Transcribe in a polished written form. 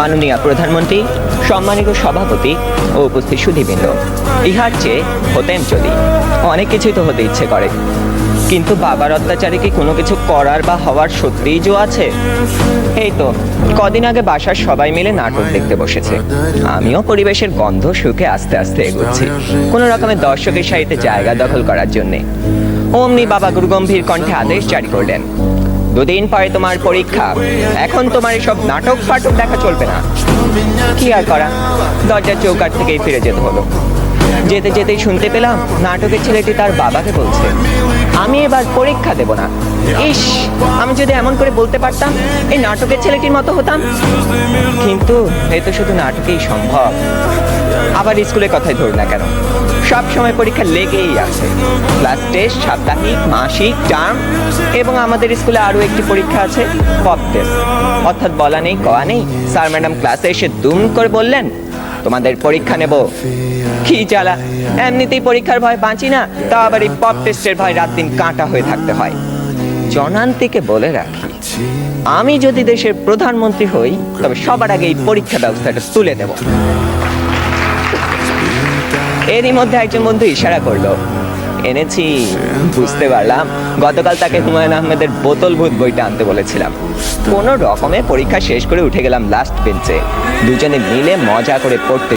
মাননীয় প্রধানমন্ত্রী, সম্মানিত সভাপতি ও উপস্থিত সুধীবৃন্দ, ইহার চেয়ে হতেন যদি অনেক কিছুই তো হতে ইচ্ছে করে, কিন্তু বাবার অত্যাচারে কি কোনো কিছু করার বা হওয়ার সত্যিই জো আছে? এই তো কদিন আগে বাসার সবাই মিলে নাটক দেখতে বসেছে। আমিও পরিবেশের গন্ধ শুকে আস্তে আস্তে এগোচ্ছি কোনো রকমের দর্শকের সারিতে জায়গা দখল করার জন্যে। অমনি বাবা গুরুগম্ভীর কণ্ঠে আদেশ জারি করলেন, দুদিন পরে তোমার পরীক্ষা, এখন তোমার এসব নাটক ফাটক দেখা চলবে না। কি আর করা, দরজার চৌকাঠ থেকেই ফিরে যেতে হলো। যেতে যেতেই শুনতে পেলাম নাটকের ছেলেটি তার বাবাকে বলছে, আমি এবার পরীক্ষা দেব না। ইস, আমি যদি এমন করে বলতে পারতাম, এই নাটকের ছেলেটির মতো হতাম। কিন্তু এই তো শুধু নাটকেই সম্ভব। আবার স্কুলের কথাই ধরুন না কেন, সব সময় পরীক্ষা লেগেই আছে। ক্লাস টেস্ট, সাপ্তাহিক, মাসিক, টার্ম, এবং আমাদের স্কুলে আরও একটি পরীক্ষা আছে, পপ টেস্ট। অর্থাৎ বলা নেই কওয়া নেই, স্যার ম্যাডাম ক্লাসে এসে দুম করে বললেন, তোমাদের পরীক্ষা নেব। কি জ্বালা, এমনিতেই পরীক্ষার ভয় বাঁচি না, তা আবার এই পপ টেস্টের ভয় রাত দিন কাঁটা হয়ে থাকতে হয়। জনান্তিকে বলে রাখি, আমি যদি দেশের প্রধানমন্ত্রী হই তবে সবার আগে এই পরীক্ষা ব্যবস্থাটা তুলে দেব। এরই মধ্যে একজন বন্ধু ইশারা করলো, এনেছি। বুঝতে পারলাম গতকাল তাকে হুমায়ুন আহমেদের বোতল ভূত বইটা আনতে বলেছিলাম। কোনো রকমে পরীক্ষা শেষ করে উঠে গেলাম লাস্ট বেঞ্চে। দুজনে মিলে মজা করে পড়তে।